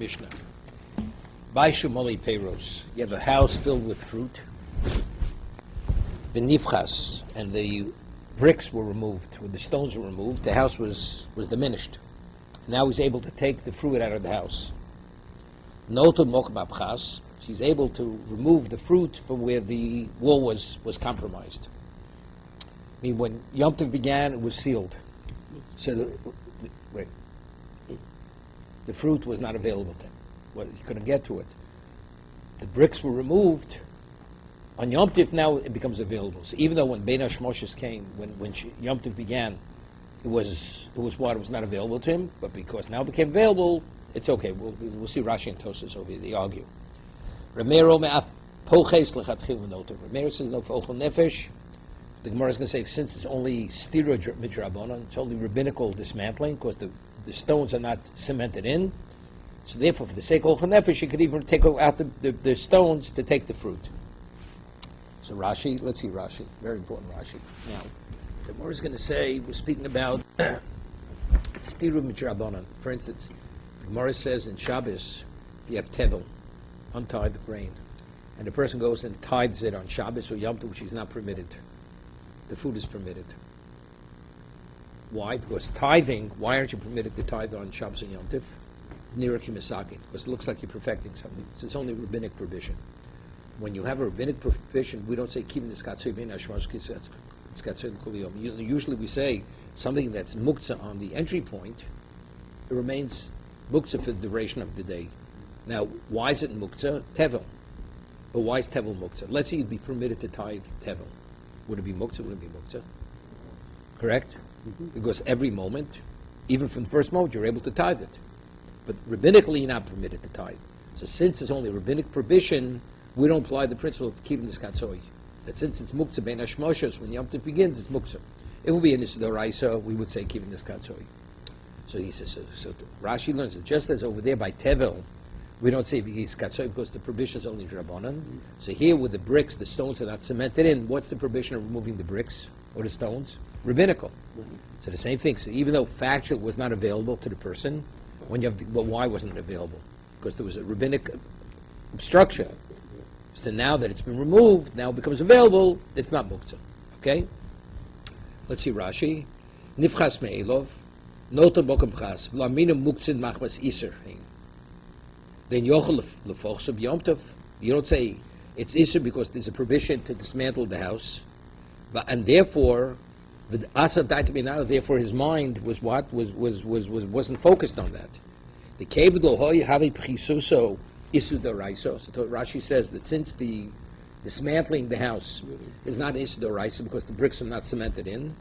Mishnah. By Shumoli Peiros, you have a house filled with fruit. The nifchas, and the bricks were removed, or the stones were removed. The house was diminished. Now he's able to take the fruit out of the house. Notul mokbabchas, she's able to remove the fruit from where the wall was compromised. I mean, when Yom Tov began, it was sealed. So the fruit was not available to him. Well, you couldn't get to it. The bricks were removed. On Yom Tov now it becomes available. So even though when Bein HaShmoshes came, when Yom Tov began, it was not available to him, but because now it became available, it's okay. We'll see Rashi and Tosas over here. They argue. Ramiro says no for ochel nefesh. The Gemara is going to say since it's only stira midrabanan, it's only rabbinical dismantling because the stones are not cemented in. So therefore, for the sake of ochel nefesh, you could even take out the stones to take the fruit. So Rashi, let's see Rashi, very important Rashi. Now, the Gemara is going to say, we're speaking about stira midrabanan. For instance, the Gemara says in Shabbos, if you have tevel, untie the grain, and the person goes and tithes it on Shabbos or Yom Tov, which is not permitted. The food is permitted. Why? Because tithing, why aren't you permitted to tithe on Shabbos and Yom Tov? Nira kimasakin, because it looks like you're perfecting something. So it's only rabbinic provision. When you have a rabbinic provision, we don't say kivin iskatzoi bein hashmos iskatzoi kol yom. Usually we say something that's muktzah on the entry point, it remains muktzah for the duration of the day. Now, why is it muktzah? Tevel. But why is tevel muktzah? Let's say you'd be permitted to tithe tevel. Would it be muktzah? Would it be muktzah? Correct? Mm-hmm. Because every moment, even from the first moment, you're able to tithe it. But rabbinically, you're not permitted to tithe. So since it's only rabbinic prohibition, we don't apply the principle of keeping this katzoi. That since it's muktzah bein hashmoshes, when Yom Tov begins, it's muktzah. It will be an Isidoraisa, we would say keeping this katzoi. So he says, so Rashi learns that just as over there by tevel, we don't say he's katzoi because the prohibition is only drabanan. Mm-hmm. So here with the bricks, the stones are not cemented in. What's the prohibition of removing the bricks or the stones? Rabbinical. Mm-hmm. So the same thing. So even though factual was not available to the person, but why wasn't it available? Because there was a rabbinic obstruction. So now that it's been removed, now it becomes available. It's not muktzah. Okay. Let's see Rashi. Nifchas me'elov noton bokem chas v'lamina muktzin machmas iser. Then yochel lefochsub Yom Tov. You don't say it's Isser because there's a provision to dismantle the house, and therefore the Asa Daitaminah, therefore his mind was wasn't focused on that. The Kebedol Hoy Havi Pchisuso Isu Doraisa. So Rashi says that since the dismantling the house is not Isu Doraisa because the bricks are not cemented in,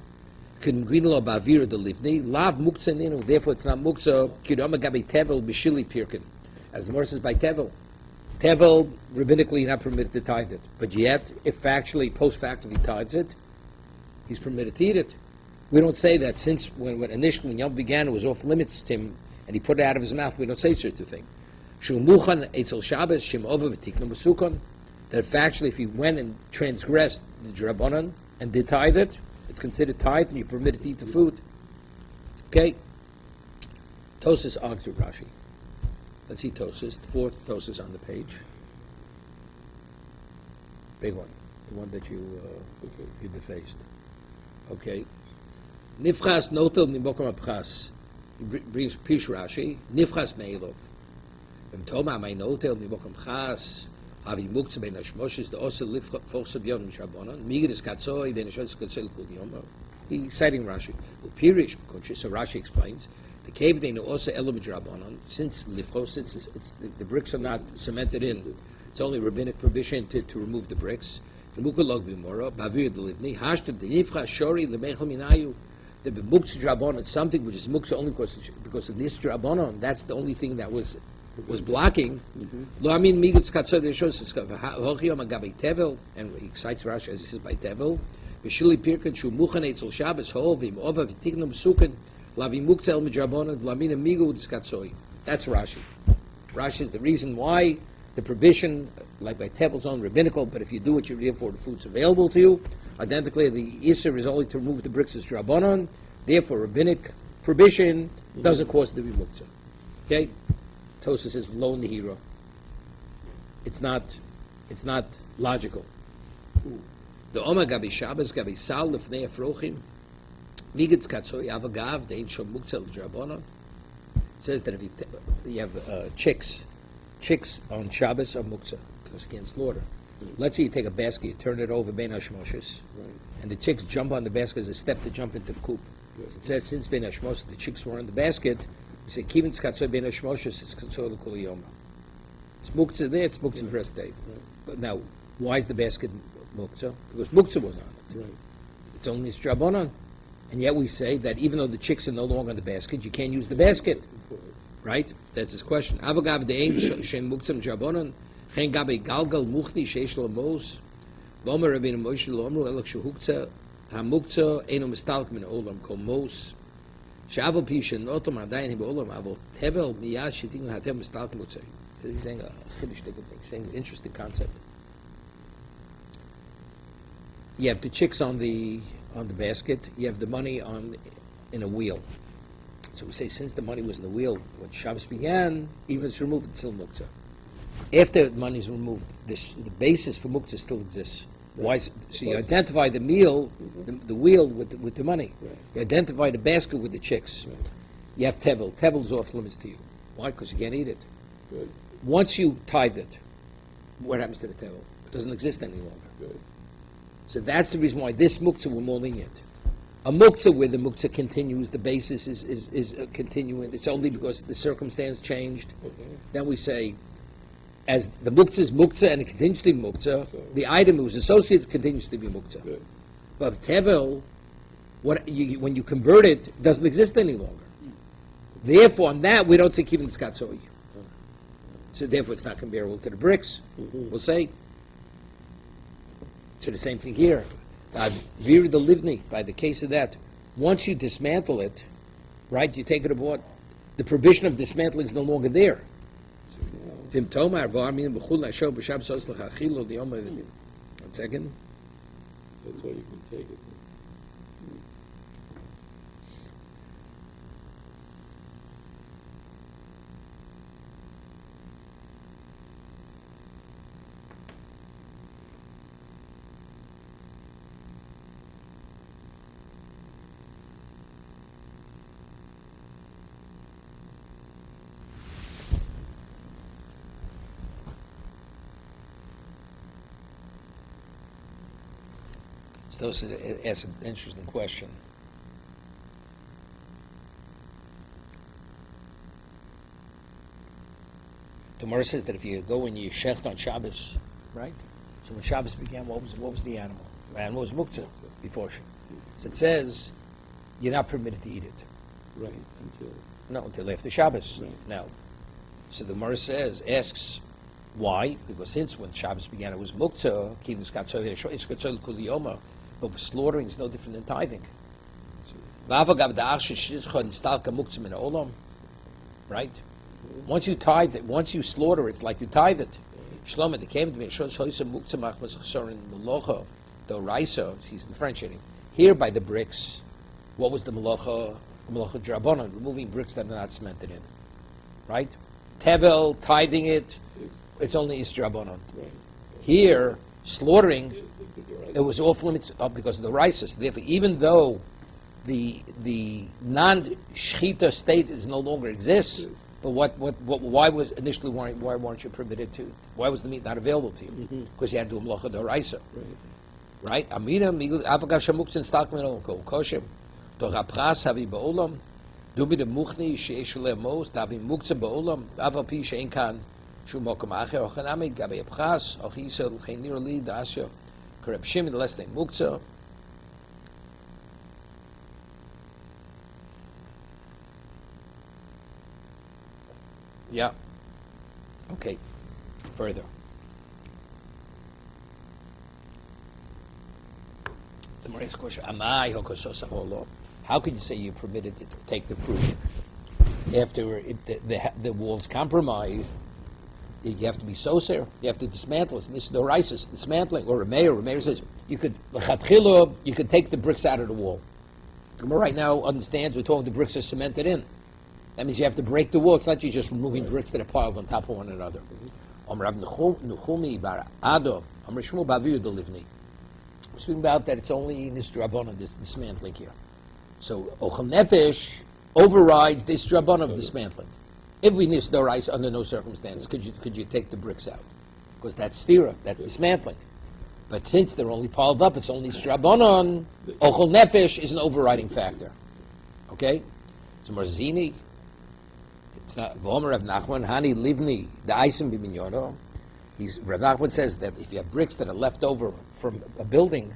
K'ngrinlo Bavira Delivni Lav Muktzah Ninu. Therefore it's not Muktzah Kidoma Gabi Tevel Bishili Pirkin. As the Gemara says by Tevel. Tevel, rabbinically not permitted to tithe it. But yet, if factually, post-factually tithes it, he's permitted to eat it. We don't say that since when initially, when Yom began, it was off limits to him, and he put it out of his mouth, we don't say such a thing. That factually, if he went and transgressed the Drabanan and did tithe it, it's considered tithe, and you're permitted to eat the food. Okay? Tosas argues with Rashi. Let's see Tosas, the fourth Tosas on the page. Big one, the one that you defaced. Okay. Nifchas notel mimokom abchas. Brings Pish Rashi. Nifchas meilov. V'mtoma my notel mimokom abchas. Avi muktzah bein hashmoshes the osel lifchos yom mishabonon. Migdis katzoi bein hashmoshes katzoi kol yom. He's citing Rashi. Pirish, so Rashi explains. The cave they know also element drabanan since the bricks are not cemented in. It's only rabbinic prohibition to remove the bricks. The mukalog b'mora bavir delivni hashtem the nifcha shori lemechel minayu. The muktzah drabanan something which is muktzah only because of this drabanan. That's the only thing that was blocking. Lo amin migutz katzor yeshos hochiyom agabi tevel, and he cites Rashi as he says by tevel. V'shili pirkan shu muchan etzel Shabbos hol v'im ova v'tiknum sukan. That's Rashi. Rashi is the reason why the prohibition, like by Tebel's own rabbinical, but if you do what you're here for, the food's available to you. Identically, the Isser is only to remove the bricks as Drabanan. Therefore, rabbinic prohibition doesn't cause it to be muktzah. Okay? Tosa says lo nihira. It's not logical. The Oma Gabi Shabbos Gabi Sal Lefnei Afrochim Migitz Katzoi Avagav Dein Shom Muktzah L'Drabanan says that if you have chicks on Shabbos or Muktzah, because you can't slaughter. Let's say you take a basket, you turn it over Ben Hashmoshes, and the chicks jump on the basket as a step to jump into the coop. It says since Ben Hashmoshes, the chicks were on the basket, we say Kivin Katzoi Ben Hashmoshes is Katzoi L'Kol Yoma. It's Muktzah there, it's Muktzah the first day. But now, why is the basket Muktzah? Because Muktzah was on it. It's only Drabanan. And yet we say that even though the chicks are no longer on the basket, you can't use the basket. Right? That's his question. Avagav de'ein shem Muktzah Drabanan chen gabe galgal muchni sheish lo mos lomer Rabbeinu Moshe lo amru elok shehuktzah ha-Muktzah eino mistalk min olam kol mos she'avol pi shenotom adayin he be'olam avol tevel miyad she'ting hatem mistalk Muktzah. He's saying a chiddush thing. He's saying an interesting concept. You have the chicks on the basket. You have the money in a wheel. So we say since the money was in the wheel when Shabbos began, even if it's removed, it's still muktzah. After the money is removed, the basis for muktzah still exists. Why? So you identify the meal, the wheel with the money. You identify the basket with the chicks. You have tevel. Tevel is off limits to you. Why? Because you can't eat it. Once you tithe it, what happens to the tevel? It doesn't exist any longer. So that's the reason why this muktzah we're more lenient. A muktzah where the muktzah continues, the basis is continuing. It's only because the circumstance changed. Then we say, as the muktzah is muktzah and it continues to be muktzah, the item who's associated continues to be muktzah. But tevel, when you convert it, it doesn't exist any longer. Therefore, on that we don't say kivin skatzoi. So therefore, it's not comparable to the bricks. We'll say. So the same thing here. Vir the livni, by the case of that, once you dismantle it, right, you take it aboard, the provision of dismantling is no longer there. One second. That's why you can take it. Those ask an interesting question. The Gemara says that if you go and you shecht on Shabbos, right? So when Shabbos began, what was the animal? The animal was muktzah before Shabbos. So it says you're not permitted to eat it. Right, until after Shabbos. Right. Now, so the Gemara asks, why? Because since when Shabbos began, it was muktzah. But slaughtering is no different than tithing. Right? Once you tithe it, once you slaughter it, it's like you tithe it. Shlomo, they came to me, the Raisa, he's differentiating. Here by the bricks, what was the malacha? The malacha drabanan, removing bricks that are not cemented in. Right? Tevel, tithing it, it's only is drabanan. Here, slaughtering, it was off limits because of the rises. Therefore, even though the non-shchita state is no longer exists, but why was initially why weren't you permitted to? Why was the meat not available to you? Because you had to do a melacha d'oraisa, right? Amina migul avagav shamuktzin stakmen kol koshem to rapras havi ba'olam dubi de muchni sheish lemos davi muktzah ba'olam avapi shein kan shum mokom acher ochanami gabi apras ochisel chenir li dasyo. Reb Shimon, the last name muktzah. Yeah. Okay. Further. The Maria's question: how can you say you're permitted to take the fruit after the wall's compromised? You have to be soser. You have to dismantle it. And this is the rises, dismantling. Or Rameir says you could take the bricks out of the wall. Gemara right now understands we're talking the bricks are cemented in, That means you have to break the wall. It's not you just removing bricks that are piled on top of one another. We're speaking about that it's only in this drabonon, this dismantling here. So ochel nefesh overrides this drabonon of dismantling. If we nisdorais under no circumstance, could you take the bricks out? Because that's stira, that's dismantling. But since they're only piled up, it's only drabonon. Ochel nefesh is an overriding factor. Okay? So Marzini, it's not Vomer Rav Nachman Hani Livni the Isim Biminyono. Rav Nachman says that if you have bricks that are left over from a building,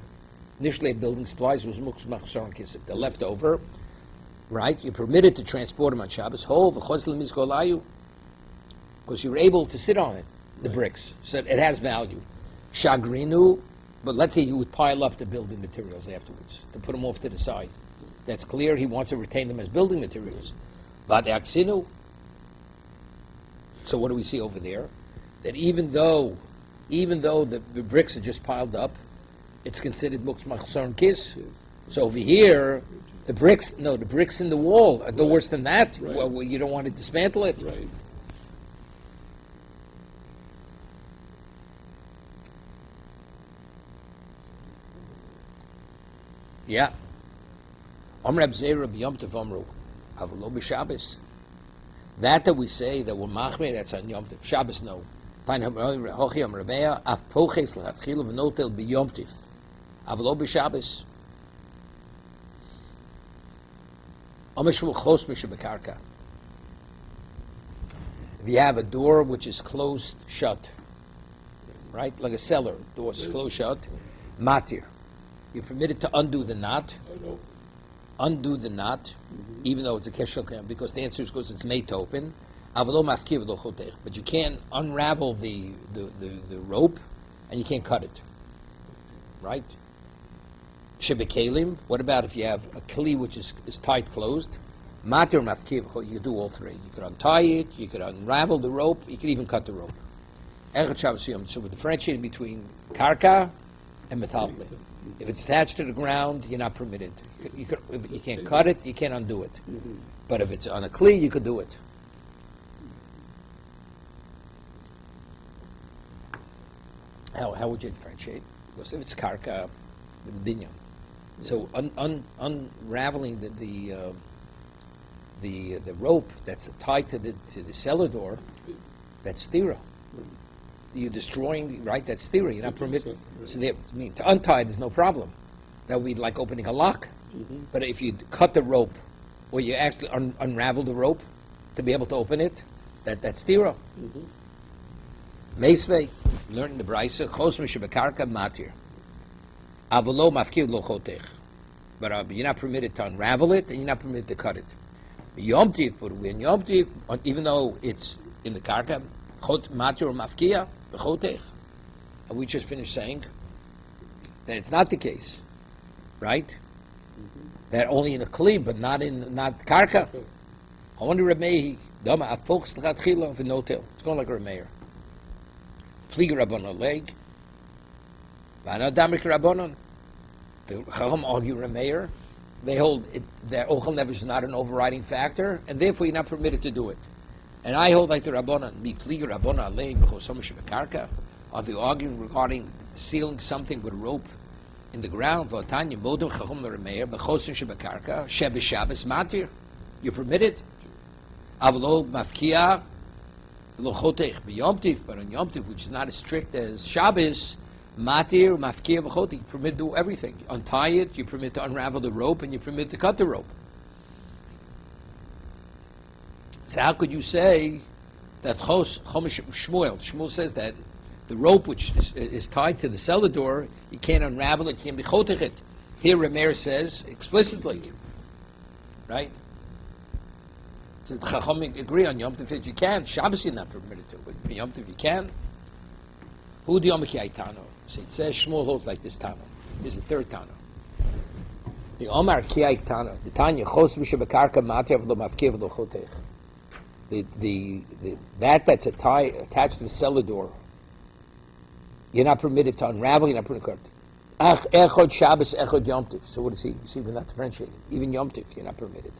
initially a building supplies was muks machsharon kisif. They're left over, right? You're permitted to transport them on Shabbos whole because you're able to sit on it, the bricks, so it has value. Shagrinu, but let's say you would pile up the building materials afterwards to put them off to the side. That's clear. He wants to retain them as building materials. But aksinu. So what do we see over there? That even though the bricks are just piled up, it's considered muks machsharon kis. So over here, the bricks in the wall are no worse than that. Right. Well, you don't want to dismantle it. Right. Yeah. Amr Abzeira b'Yom Tov Amru, Avlo b'Shabbos. That we say that we're machmir, that's on Yom Tov. Shabbos no. Hochi Amr Rabeya af poches l'chatchila v'notel b'Yom Tov. Avlo b'Shabbos. Amr Shmuel chos b'Shabakarka. If you have a door which is closed shut, right, like a cellar, door is closed shut, matir. You're permitted to undo the knot. No. Undo the knot, even though it's a keshel kam, because the answer is because it's made to open. But you can't unravel the rope, and you can't cut it. Right? Shebekalim. What about if you have a kli which is tight closed? Matir mafkiv. You can do all three. You could untie it. You could unravel the rope. You could even cut the rope. So we're differentiating between karka and metaltle. If it's attached to the ground, you're not permitted. You can't cut it, you can't undo it. But if it's on a kli, you could do it. How would you differentiate? Because if it's karka, it's binyan. So unraveling the rope that's tied to the cellar door, that's stira. You're destroying, right? That's theory. You're not permitted. So to untie it is no problem. That would be like opening a lock. But if you cut the rope, or you actually unravel the rope to be able to open it, that's theory. Meisvei, learning the brisa, chos mishabakarka matir. Avolo mafkir lo chotech. But you're not permitted to unravel it, and you're not permitted to cut it. Yom Tiv, but when Yom Tiv, even though it's in the karka, matir or mafkia, and we just finished saying that it's not the case, right? That only in a kli, but not karka. I wonder Ramehi, dama apoks l'chatchila v'notel. It's going like a Rameir. Pliga rabbanon leg, v'ana damik rabbanon. The Chacham argue Rameir. They hold it, that ochel nefesh is not an overriding factor, and therefore you're not permitted to do it. And I hold like the Rabbanan, mi pliga Rabbanan alein b'chosam shebekarka. Are they arguing regarding sealing something with rope in the ground? V'otanya modem chachum l'remeir b'chosam shebekarka shebe Shabbos matir. You're permitted. Avlo mafkia lo chotech b'Yom Tiv, but on Yom Tiv, which is not as strict as Shabbos, matir mafkia v'chotech. You're permitted to do everything. You untie it. You're permitted to unravel the rope, and you're permitted to cut the rope. So how could you say that Shmuel says that the rope which is tied to the cellar door, you can't unravel it, you can't be chotech it. Here Rameir says explicitly, right? Says the Chacham agree on Yom Tov you can. Shabbos you're not permitted to, but Yom Tov you can. Who the Yom Tano? So it says Shmuel holds like this Tano. There's a third Tano. The Omar Kiyai Tano. The Tanya Chos Mishabakarka Matyav Lo Mafkev Lo Chotech. That's attached to the cellar door. You're not permitted to unravel. You're not permitted to cut. Echod Shabbos, Echod Yom Tiv. So what is he? You see, we're not differentiating. Even Yom Tiv, you're not permitted.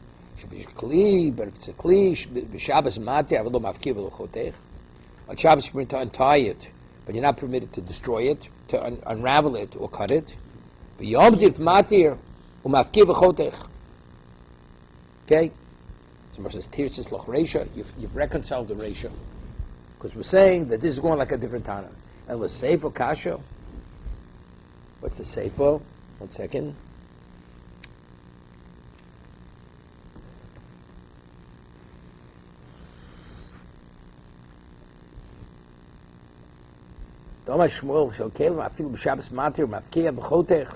should be kli, but if it's a kli, b'Shabbos matir, avlo mafkiv v'lo chotech. On Shabbos, you're permitted to untie it, but you're not permitted to destroy it, to unravel it or cut it. But Yom Tif matir, umafkiv v'chotech. Okay? So it says, Tirtzis loch Reisha, you've reconciled the Reisha. Because we're saying that this is going like a different Tana. And the Seifo Kasha, what's the Seifo? 1 second. Doma Shmuel shel kelim afilu b'Shabbos matir mafkiya b'chotech.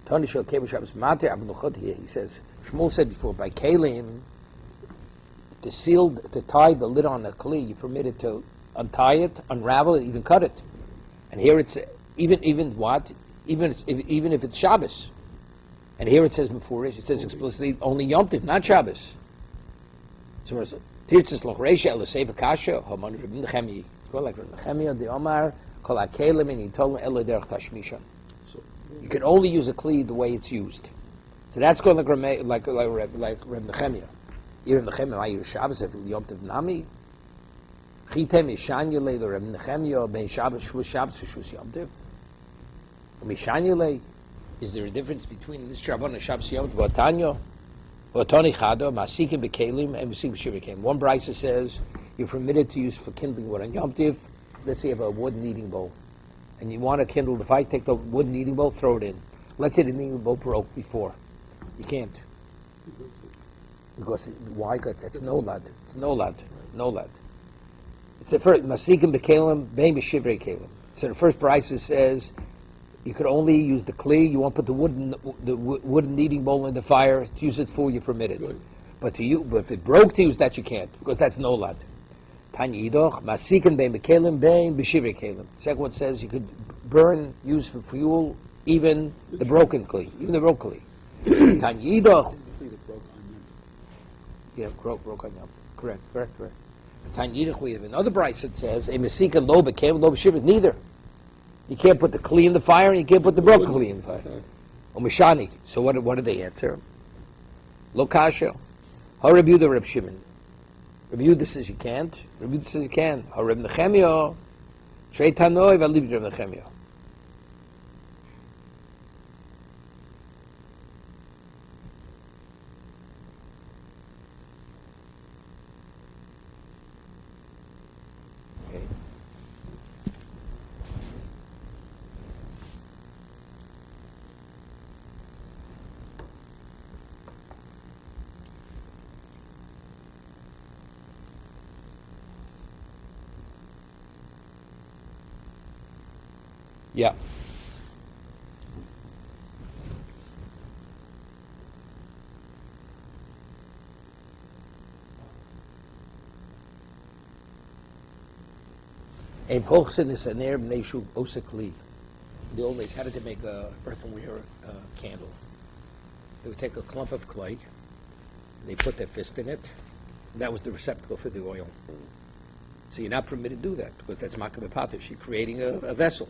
Tony shel kelim b'Shabbos matir abnuchot. He says Shmuel said before by kelim to tie the lid on the kli, you permitted to untie it, unravel it, even cut it. And here it's even what? Even if it's Shabbos. And here it says before it says explicitly only Yom Tov, not Shabbos. So Tirtzis loch Reisha el Sefer Kasha Haman Reb Nechemi. Go like Reb Nechemi the Omar kol hakelim and he told him elo derech tashmishan. You can only use a kli the way it's used. So that's going like Reb Nechemi. Even Nechemi ayir Shabbos if Yom Tov nami. Chitem Yishanyule the Reb Nechemi ben Shabbos Shvus Shabbos Shvus Yom Tov. Mishanyule, is there a difference between this Shabbos and Shabbos Yom Tov? Tanyo, Otani Chado, Masikim Bekelim, and Masikim Bekelim. One brisa says you're permitted to use for kindling wood on Yom Tov. Let's say you have a wooden kneading bowl, and you want to kindle the fire. Take the wooden kneading bowl, throw it in. Let's say the kneading bowl broke before. You can't. Because why? Because that's no lad. It's no lad. No lad. It's the first Masikim Bekelim, Bein B'Shivrei Kelim. So the first brisa says you could only use the kli. You won't put the wooden kneading bowl in the fire. To use it full, you're permitted. Good. But if it broke to use that, you can't, because that's no lad. Tanya Yidoch, Masikin bein b'kelim bein b'shivrei kelim. Second one says you could use for fuel, even the broken kli, even the broken kli. Tanya Yidoch. Yeah, broke on Yom. Correct. Tanya Yidoch, we have another brayse that says a Masikin lo b'kelim lo b'shivrei. Neither. You can't put the kli in the fire, and you can't put the broken kli in the fire. Or mishani. So what do they answer? Lo kasha. Ha Reb Yehuda Reb Shimon. Reb Yehuda says you can't. Reb Yehuda says you can. Ha Reb Nechemia. Shrei tanoi v'aliv Reb Nechemia. Yeah. A pochsin is an Arab neshu osekli. The old days, how did they make a earthenware candle? They would take a clump of clay, they put their fist in it, and that was the receptacle for the oil. So you're not permitted to do that, because that's makabeh patish. You're creating a vessel.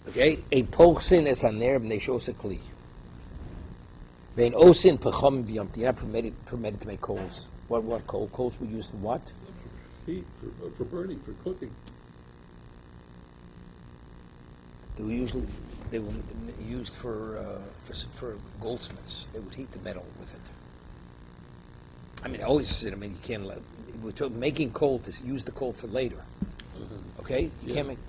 Okay? A pochsin is an Arab neshu osekli. Vein osin pechom b'yom. You're not permitted to make coals. What coal? Coals were used for what? Heat, for burning, for cooking. They were used for goldsmiths. They would heat the metal with it. I mean, I always said, you can't we're making coal to use the coal for later. Okay? You can't make.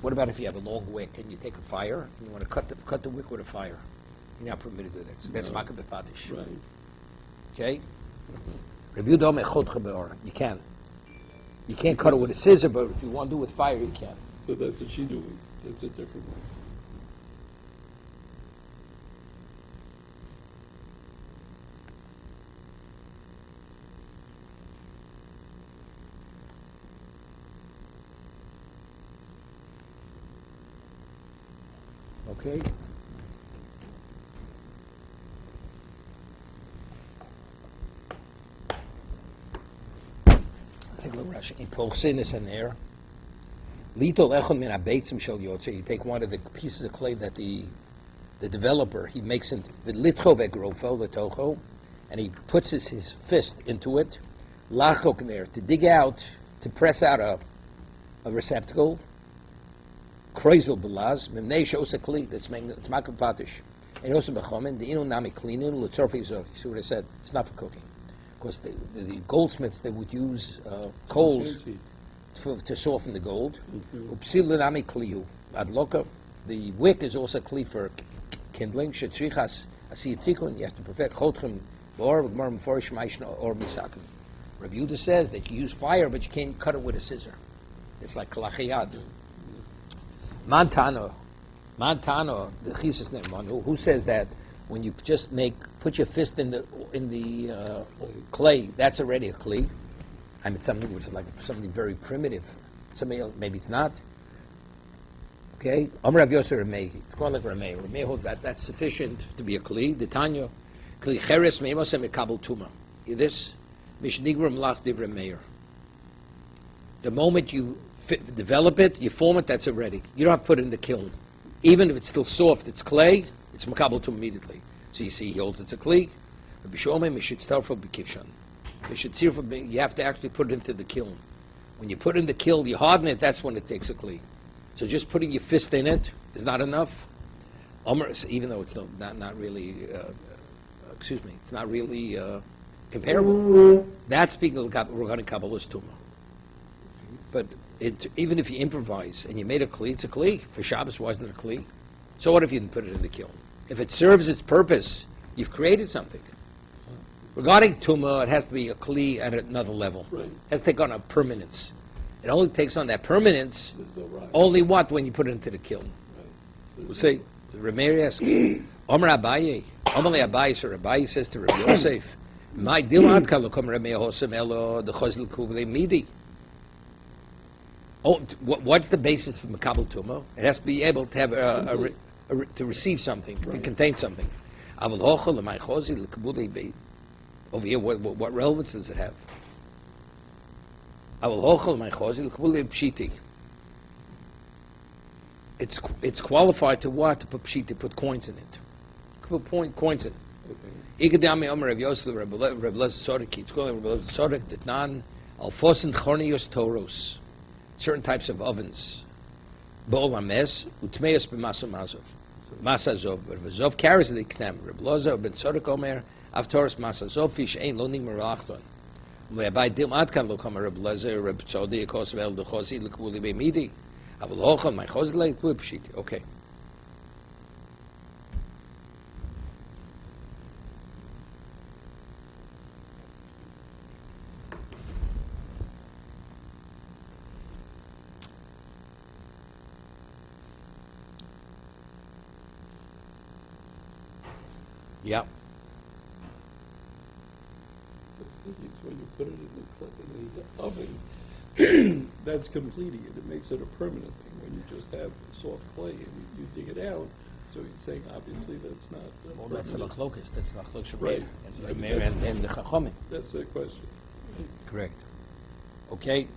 What about if you have a long wick and you take a fire and you want to cut the wick with a fire? You're not permitted to do that. So that's makabeh patish. Right. Okay? You can. You can't cut it with a scissor, but if you want to do it with fire, you can. So that's what she's doing. That's a different one. Okay? Polsin is an air. Litol echon min abeitzim shel yotze. You take one of the pieces of clay that the the developer, he makes it the litcho vegrofo, the toho, and he puts his fist into it, lachok there, to dig out, to press out a receptacle, kreisel belaz, memnei shosa kli, that's makam patish. And also bechomen, the inu nami klinin, lutzorfi zov. You see what I said? It's not for cooking. Because the goldsmiths, they would use coals to soften the gold. Upsil nami kliu. Adloka, the wick is also kli for kindling. Shetrichas asiyatikun, you have to perfect chotchem or gmar meforish ma'ishna or misakim. Rav Yehuda says that you use fire, but you can't cut it with a scissor. It's like kalachiyad. Montana, the chisus name, who says that when you just put your fist in the clay, that's already a kli. I mean, something which is like something very primitive. Somebody else, maybe it's not. Okay, Amar Rav Yosef Ramei. It's called like Ramei. Ramei holds that that's sufficient to be a kli. The Tanya, kli cheres meimosem ekabel tuma. This mishnigrum lach divrei meir. The moment you develop it, you form it, that's already. You don't have to put it in the kiln. Even if it's still soft, it's clay, it's makabel tuma immediately. So you see, he holds it's a kli. Rabbi Shomei mishit starfo b'kivshan. You have to actually put it into the kiln. When you put it in the kiln, you harden it, that's when it takes a kli. So just putting your fist in it is not enough. Even though it's not really, it's not really comparable. That's speaking of regarding Kabbalah's Tumah. But even if you improvise and you made a kli, it's a kli. For Shabbos, why isn't it a kli? So what if you didn't put it in the kiln? If it serves its purpose, you've created something. Regarding Tumah, it has to be a kli at another level. Right. It has to take on a permanence. It only takes on that permanence Right. only when you put it into the kiln. Right. We'll say, Rameir asks, Omer Abaye, Omer Abaye, so Abaye says to Rabbi Yosef, my dil adka lo kom Rameir hosem elo the chosel kuvle midi. Oh, what's the basis for Makabel Tumah? It has to be able to have to receive something, to contain something. Aval hochel my chosel kuvle be. Over here, what relevance does it have? It's qualified to what? To put pshit, to put coins in it. Put coins in it. Ikadami Omer Rav Yosef Rav Lezer Tzorek. It's called Rav Lezer Tzorek. Detnan alfosin chornios toros. Certain types of ovens. Bol hames utmeos b'maso mazov. Masazov. Rav Zov carries the knem. Rav Lezer ben Tzorek Omer avtoros masazov fish ein lo nigmar achton. By dim adkan lo come Reb Lezer, Reb Tzodi, Kosvel, the Chosi, Likvuli be midi. I will hoch on my Chosle, Kwipshit. Okay. Yeah. When you put it in the oven, that's completing it. It makes it a permanent thing. When you just have soft clay and you dig it out, so you're saying obviously that's not. Well, that's the machlokas. That's the machlokas Right. and the chachomim. That's the question. Correct. Okay.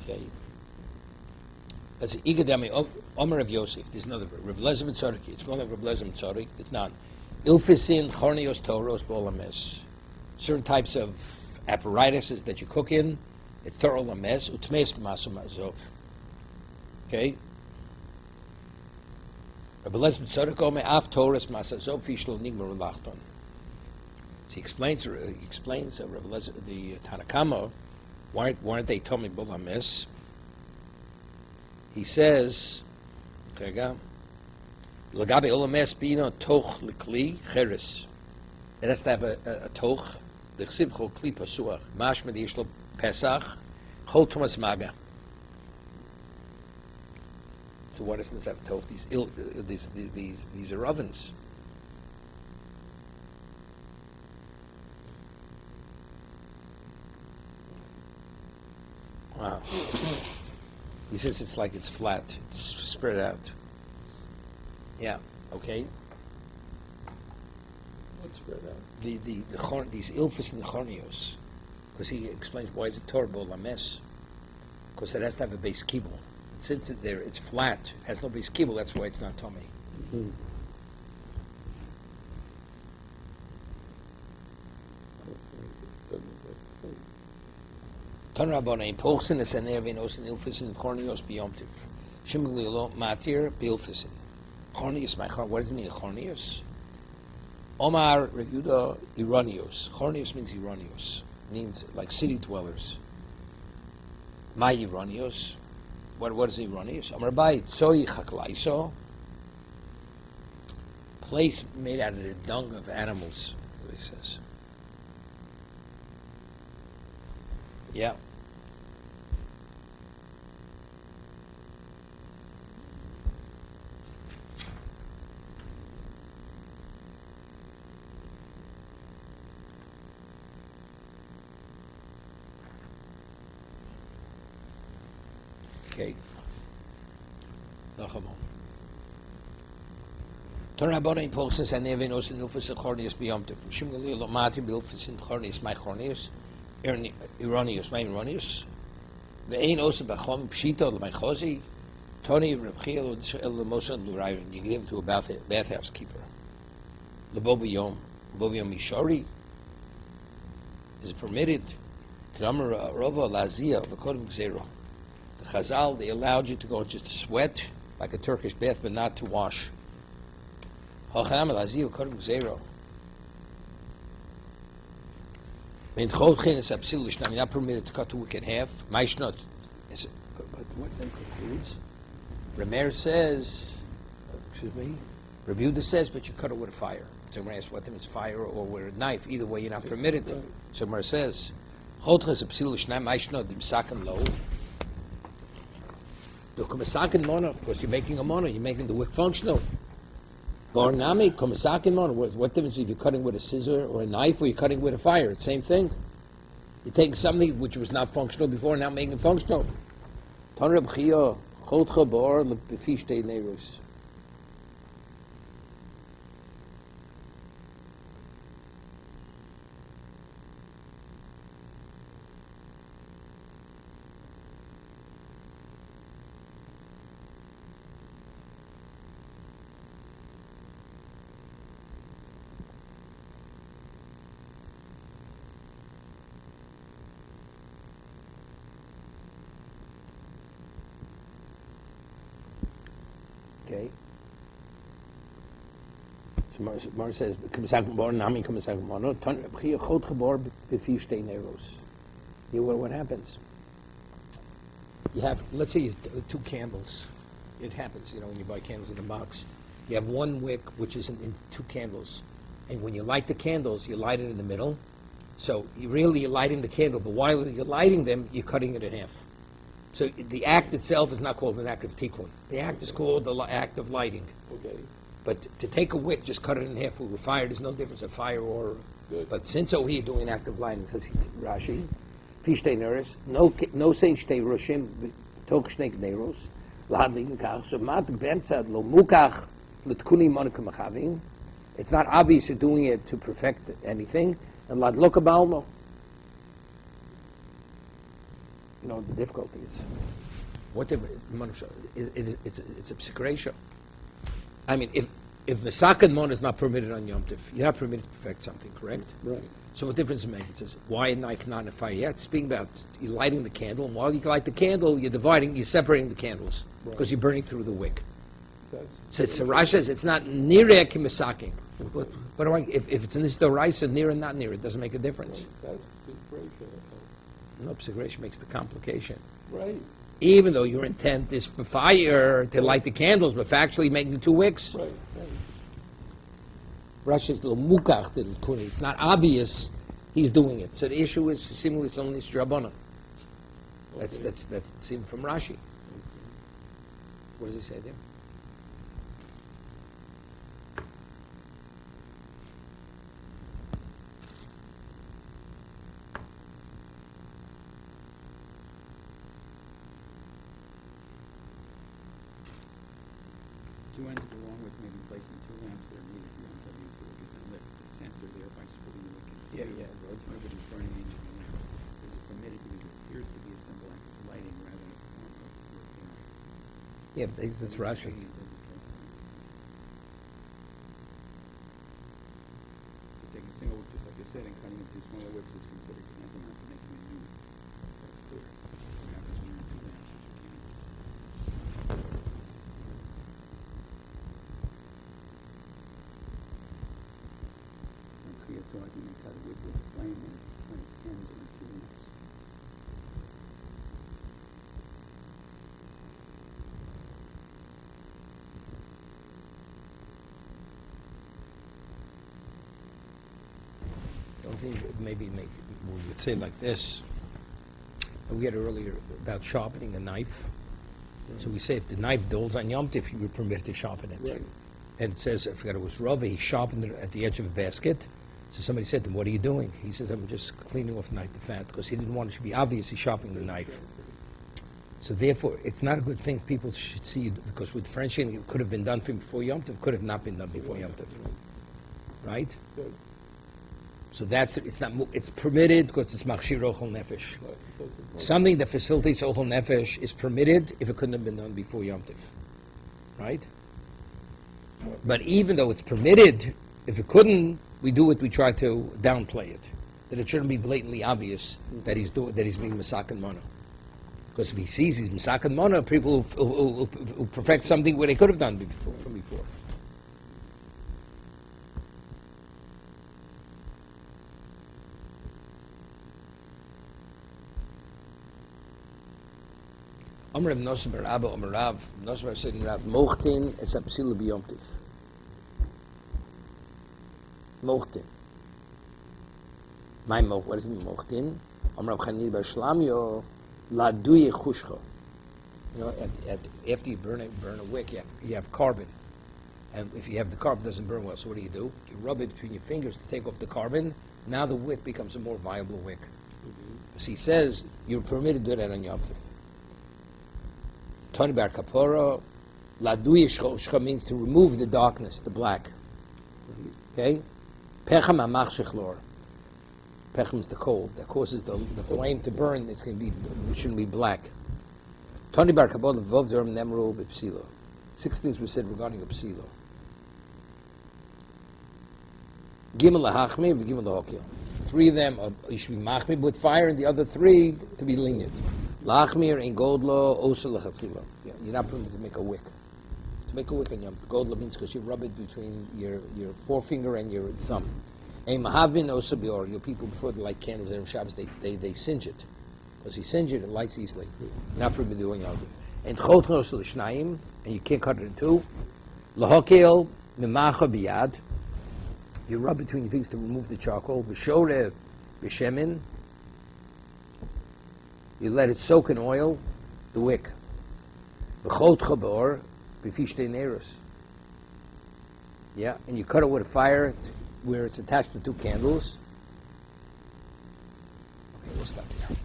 Okay. That's the Igadami Omer of Yosef. There's another Rav Lezer Tzorek. It's called Rav Lezer Tzorek. It's not. Ilfisin chornios toros bolames. Certain types of apparatuses that you cook in. It's toro lames utmeis b'maso mazov. Okay. Rav Lezer Tzorek Omer af toros masazov fishlo nigmar lachton. So he explains Rav Lezer, the Tanakama. Why aren't they Tomei bolames? He says, Lagabe olames bino toch likli cheres. It has to have a toch. The chsiv chol kli pasuach. Mashma di yishlo pesach. Chol tumas maga. So why doesn't this have a toch? These are ovens. Wow. He says it's like it's flat. It's spread out. Yeah. Okay. What's spread out? These ilfis and the chornios, because he explains why is it torbo lames, because it has to have a base kibble. Since it's flat, has no base kibble, that's why it's not tummy. Mm-hmm. Tan Rabbanan Polsin is an Ervin Osin Ilfisin Chornios Biyomtiv. Shimglilo Matir Bilfisin. Chornios, my heart, what does it mean, Chornios? Omar Reguda Iranios. Chornios means Iranios. Means like city dwellers. My Iranios. What is Iranios? Omar Bayit Soy Chaklaiso. Place made out of the dung of animals, he says. Yeah. Okay. Nachamon. Torabona impulses and evenos and ilfus and chornius beyomtiv. Shimgali lomati bilfus and chornius my chornius. Iranius, my Iranius. The ain also bachom pshito my chosi. Tony Rebchiel el Mosa Lurayan. You give him to a bathhouse keeper. The Bobiyom Mishori is permitted. Kramar Rova Lazia of a Kodum Zero. The Chazal, they allowed you to go just to sweat like a Turkish bath, but not to wash. Hacham Lazia of Kodum Zero. When Chodchin is absolute, you're not permitted to cut a wick in half. Maishnot. But what's that concludes? Remer says, Rebuda says, but you cut it with a fire. So when I ask what it's fire or with a knife, either way you're not permitted to. So Remer says, Chodchin is absolute, Maishnot, dim saken low. The kumasaken mono, of course you're making a mono, you're making the wick functional. Barnami, kumasaken mono, what difference if you're cutting with a scissor or a knife or you're cutting with a fire? It's the same thing. You're taking something which was not functional before, now making it functional. Tan Reb Chia, chodcha ba'or lefish tei neirus. Okay. So Mar says, what happens? You have, let's say you have two candles. It happens, when you buy candles in a box. You have one wick, which is in two candles. And when you light the candles, you light it in the middle. So you're lighting the candle, but while you're lighting them, you're cutting it in half. So the act itself is not called an act of tikkun. The act is called the act of lighting. Okay. But to take a wick, just cut it in half with fire, there's no difference of fire or... Good. But since over here doing an act of lighting, because Rashi, Fishtei Neres, no sein shtei roshim, tok shnei gneros, lahadligen kach, so mat b'emtzad lo mukach, l'tkuni monika machavim. It's not obvious you're doing it to perfect anything, and ladloka balmo. The difficulty is, it's a psikresha. I mean, if Mesaken Mon is not permitted on Yom Tov, you're not permitted to perfect something, correct? Right. So what difference does it make? It says, why a knife not in a fire? Yeah, it's speaking about you're lighting the candle, and while you light the candle, you're separating the candles, because you're burning through the wick. So Rashi says it's not nireh kimesaking. What do if it's in this doraisa, near and not near, it doesn't make a difference. Right. That's psikresha. No, psikresha makes the complication. Right. Even though your intent is for fire to light the candles, but for actually making the two wicks. Right. Rashi is mukach kuni. It's not obvious he's doing it. So the issue is similarly it's only Rabbanan. That's seen from Rashi. What does he say there? two ends along with maybe placing two lamps that are needed for Yom Tov use, so we can lift the center there by splitting the wick into two. Nobody's burning ancient lamps. This is permitted because it appears to be a simple act of lighting rather than a form of repairing. Yeah, but that's Rashi. Just taking a single wick, just like you said, and cutting into smaller wicks is considered tantamount to making a unit. That's clear. What happens when you're in two lamps, which you can't. And clear thought, you may cut a wick with a flame and when its ends are in two lamps. The only thing that maybe we would say like this. We had earlier about sharpening a knife. So we say if the knife dulls on Yom Tov, you were permitted to sharpen it. Right. And it says, I forgot it was Rav, he sharpened it at the edge of a basket. So somebody said to him, what are you doing? He says, I'm just cleaning off knife the fat, because he didn't want it to be obvious he's sharpening the knife. So therefore, it's not a good thing people should see, because with differentiating, it could have been done before Yom Tov, could have not been done before Yom Tov. Right? Good. So it's permitted because it's machshir ochel nefesh. Right. Something that facilitates ochel nefesh is permitted if it couldn't have been done before Yom Tov. Right? But even though it's permitted, if it couldn't, we try to downplay it. That it shouldn't be blatantly obvious that he's being Masakan Mana. Because if he sees he's Masakan Mana, people who perfect something where they could have done from before. Amr Rav Nosson bar Abba Amr Rav Nosson bar said Rav Mochtin es a psila b'Yom Tov. Mochtin. What does it mean, Mochtin? Amr Rav Chanina bar Shlamyo la duye chushcha. You know, after you burn a wick, you have carbon, and if you have the carbon, it doesn't burn well. So what do? You rub it between your fingers to take off the carbon. Now the wick becomes a more viable wick. So he says you're permitted to do that on Yom Tov. Tony Bar Kapora, La Duye means to remove the darkness, the black. Okay? Pechem Amach Shechlor. Pechem is the coal that causes the flame to burn. It shouldn't be black. Tony Bar Kapora, Vov Zerim Nemro B'Psilo. 6 things were said regarding a Psilo. Gimel LaHachmi, Gimel LaHokil. 3 of them you should be machmir with fire, and the other 3 to be lenient. Lachmir in Godlo, Osa Lachatchila. You're not permitted to make a wick. To make a wick on Yom Tov, Godlo means because you rub it between your forefinger and your thumb. Ein Mahavin Osa Bior. Your people before they light candles on Shabbos, they singe it. Because you singe it, it lights easily. You're not permitted doing Yom Tov. And Chot Osa L'Shnayim, and you can't cut it in 2. Lahokel Mimacha Biyad. You rub between your fingers to remove the charcoal. V'shorev B'shemin. You let it soak in oil, the wick. V'chot chabor b'fishtei neros. Yeah, and you cut it with a fire where it's attached to 2 candles. Okay, we'll stop here.